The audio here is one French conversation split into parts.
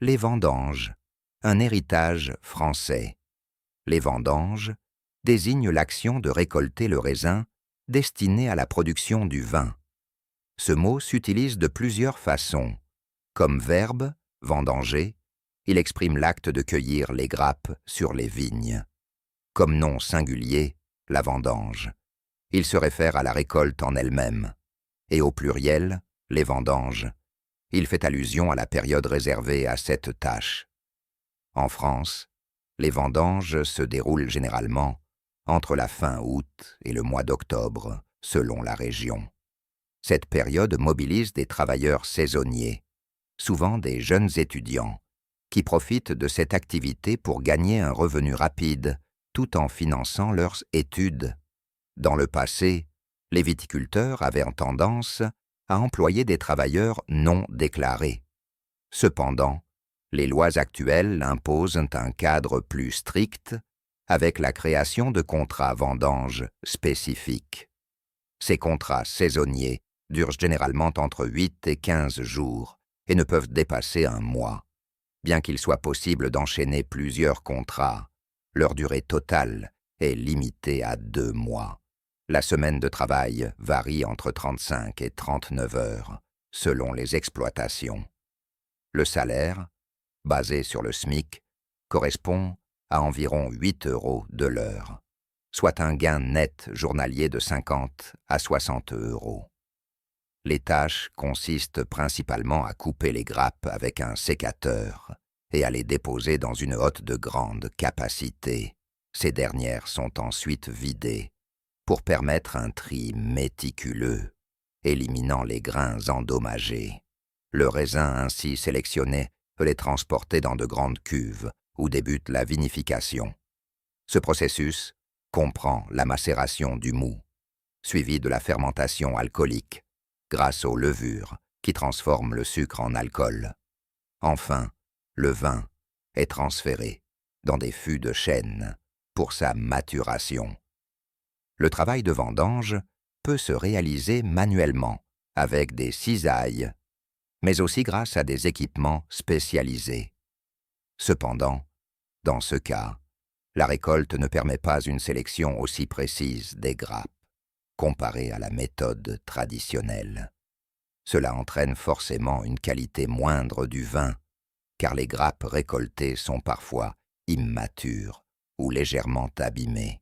Les vendanges, un héritage français. Les vendanges désignent l'action de récolter le raisin destiné à la production du vin. Ce mot s'utilise de plusieurs façons. Comme verbe, vendanger, il exprime l'acte de cueillir les grappes sur les vignes. Comme nom singulier, la vendange. Il se réfère à la récolte en elle-même. Et au pluriel, les vendanges. Il fait allusion à la période réservée à cette tâche. En France, les vendanges se déroulent généralement entre la fin août et le mois d'octobre, selon la région. Cette période mobilise des travailleurs saisonniers, souvent des jeunes étudiants, qui profitent de cette activité pour gagner un revenu rapide tout en finançant leurs études. Dans le passé, les viticulteurs avaient tendance à employer des travailleurs non déclarés. Cependant, les lois actuelles imposent un cadre plus strict avec la création de contrats vendanges spécifiques. Ces contrats saisonniers durent généralement entre 8 et 15 jours et ne peuvent dépasser un mois. Bien qu'il soit possible d'enchaîner plusieurs contrats, leur durée totale est limitée à 2 mois. La semaine de travail varie entre 35 et 39 heures, selon les exploitations. Le salaire, basé sur le SMIC, correspond à environ 8 € de l'heure, soit un gain net journalier de 50 à 60 €. Les tâches consistent principalement à couper les grappes avec un sécateur et à les déposer dans une hotte de grande capacité. Ces dernières sont ensuite vidées pour permettre un tri méticuleux, éliminant les grains endommagés. Le raisin ainsi sélectionné peut les transporter dans de grandes cuves où débute la vinification. Ce processus comprend la macération du mou, suivi de la fermentation alcoolique, grâce aux levures qui transforment le sucre en alcool. Enfin, le vin est transféré dans des fûts de chêne pour sa maturation. Le travail de vendange peut se réaliser manuellement avec des cisailles, mais aussi grâce à des équipements spécialisés. Cependant, dans ce cas, la récolte ne permet pas une sélection aussi précise des grappes, comparée à la méthode traditionnelle. Cela entraîne forcément une qualité moindre du vin, car les grappes récoltées sont parfois immatures ou légèrement abîmées.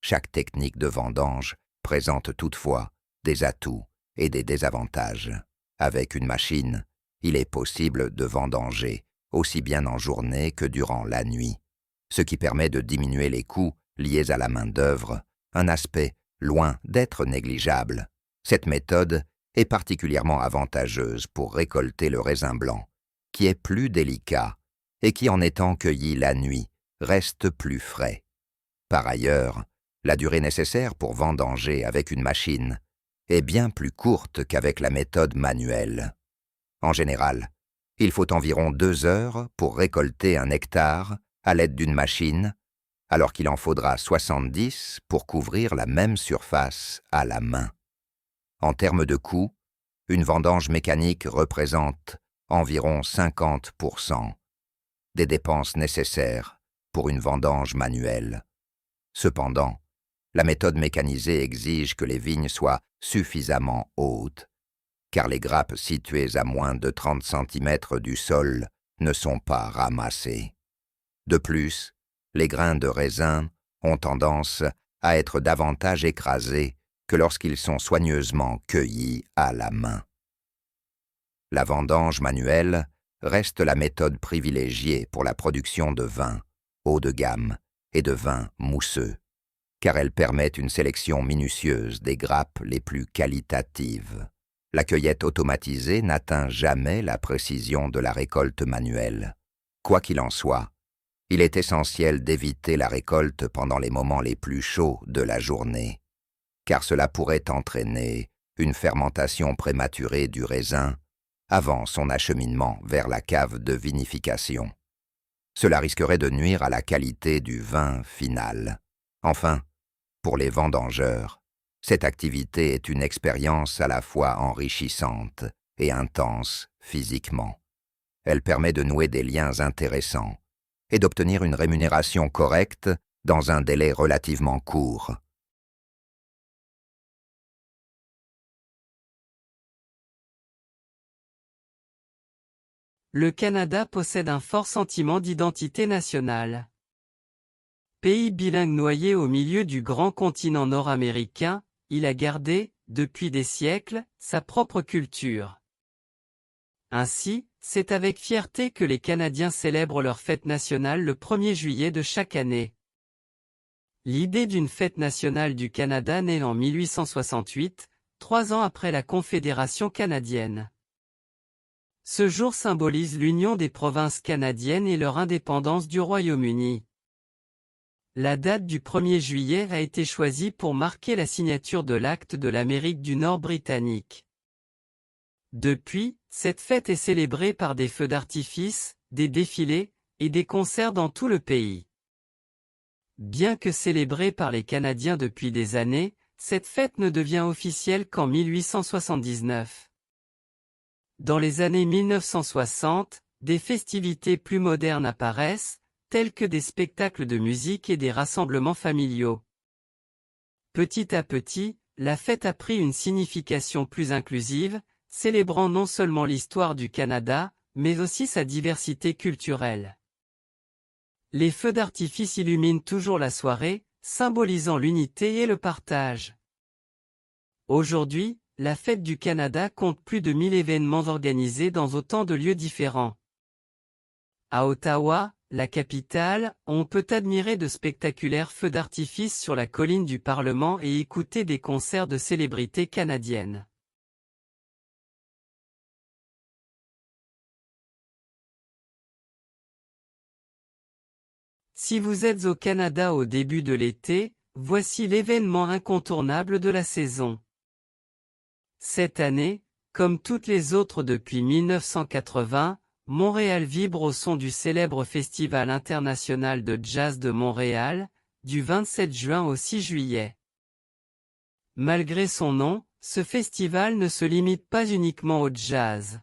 Chaque technique de vendange présente toutefois des atouts et des désavantages. Avec une machine, il est possible de vendanger aussi bien en journée que durant la nuit, ce qui permet de diminuer les coûts liés à la main-d'œuvre, un aspect loin d'être négligeable. Cette méthode est particulièrement avantageuse pour récolter le raisin blanc, qui est plus délicat et qui, en étant cueilli la nuit, reste plus frais. Par ailleurs, la durée nécessaire pour vendanger avec une machine est bien plus courte qu'avec la méthode manuelle. En général, il faut environ 2 heures pour récolter 1 hectare à l'aide d'une machine, alors qu'il en faudra 70 pour couvrir la même surface à la main. En termes de coût, une vendange mécanique représente environ 50% des dépenses nécessaires pour une vendange manuelle. Cependant, la méthode mécanisée exige que les vignes soient suffisamment hautes, car les grappes situées à moins de 30 cm du sol ne sont pas ramassées. De plus, les grains de raisin ont tendance à être davantage écrasés que lorsqu'ils sont soigneusement cueillis à la main. La vendange manuelle reste la méthode privilégiée pour la production de vins haut de gamme et de vins mousseux, car elle permet une sélection minutieuse des grappes les plus qualitatives. La cueillette automatisée n'atteint jamais la précision de la récolte manuelle. Quoi qu'il en soit, il est essentiel d'éviter la récolte pendant les moments les plus chauds de la journée, car cela pourrait entraîner une fermentation prématurée du raisin avant son acheminement vers la cave de vinification. Cela risquerait de nuire à la qualité du vin final. Enfin, pour les vendangeurs, cette activité est une expérience à la fois enrichissante et intense physiquement. Elle permet de nouer des liens intéressants et d'obtenir une rémunération correcte dans un délai relativement court. Le Canada possède un fort sentiment d'identité nationale. Pays bilingue noyé au milieu du grand continent nord-américain, il a gardé, depuis des siècles, sa propre culture. Ainsi, c'est avec fierté que les Canadiens célèbrent leur fête nationale le 1er juillet de chaque année. L'idée d'une fête nationale du Canada naît en 1868, 3 ans après la Confédération canadienne. Ce jour symbolise l'union des provinces canadiennes et leur indépendance du Royaume-Uni. La date du 1er juillet a été choisie pour marquer la signature de l'Acte de l'Amérique du Nord britannique. Depuis, cette fête est célébrée par des feux d'artifice, des défilés, et des concerts dans tout le pays. Bien que célébrée par les Canadiens depuis des années, cette fête ne devient officielle qu'en 1879. Dans les années 1960, des festivités plus modernes apparaissent, tels que des spectacles de musique et des rassemblements familiaux. Petit à petit, la fête a pris une signification plus inclusive, célébrant non seulement l'histoire du Canada, mais aussi sa diversité culturelle. Les feux d'artifice illuminent toujours la soirée, symbolisant l'unité et le partage. Aujourd'hui, la Fête du Canada compte plus de 1000 événements organisés dans autant de lieux différents. À Ottawa, la capitale, on peut admirer de spectaculaires feux d'artifice sur la colline du Parlement et écouter des concerts de célébrités canadiennes. Si vous êtes au Canada au début de l'été, voici l'événement incontournable de la saison. Cette année, comme toutes les autres depuis 1980, Montréal vibre au son du célèbre Festival international de jazz de Montréal, du 27 juin au 6 juillet. Malgré son nom, ce festival ne se limite pas uniquement au jazz.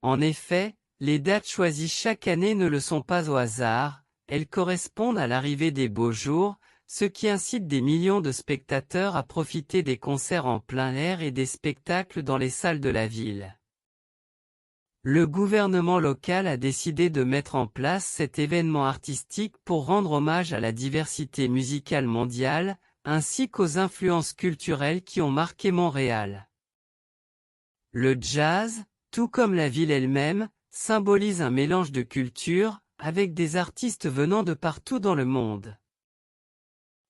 En effet, les dates choisies chaque année ne le sont pas au hasard, elles correspondent à l'arrivée des beaux jours, ce qui incite des millions de spectateurs à profiter des concerts en plein air et des spectacles dans les salles de la ville. Le gouvernement local a décidé de mettre en place cet événement artistique pour rendre hommage à la diversité musicale mondiale, ainsi qu'aux influences culturelles qui ont marqué Montréal. Le jazz, tout comme la ville elle-même, symbolise un mélange de cultures, avec des artistes venant de partout dans le monde.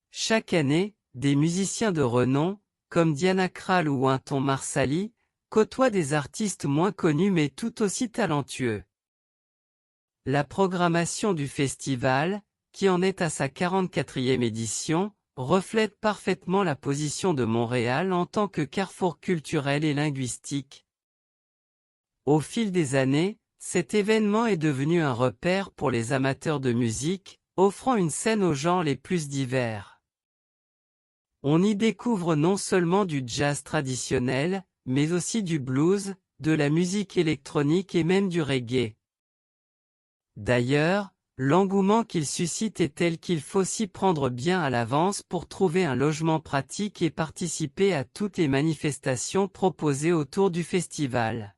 Chaque année, des musiciens de renom, comme Diana Krall ou Wynton Marsalis, côtoient des artistes moins connus mais tout aussi talentueux. La programmation du festival, qui en est à sa 44e édition, reflète parfaitement la position de Montréal en tant que carrefour culturel et linguistique. Au fil des années, cet événement est devenu un repère pour les amateurs de musique, offrant une scène aux genres les plus divers. On y découvre non seulement du jazz traditionnel, mais aussi du blues, de la musique électronique et même du reggae. D'ailleurs, l'engouement qu'il suscite est tel qu'il faut s'y prendre bien à l'avance pour trouver un logement pratique et participer à toutes les manifestations proposées autour du festival.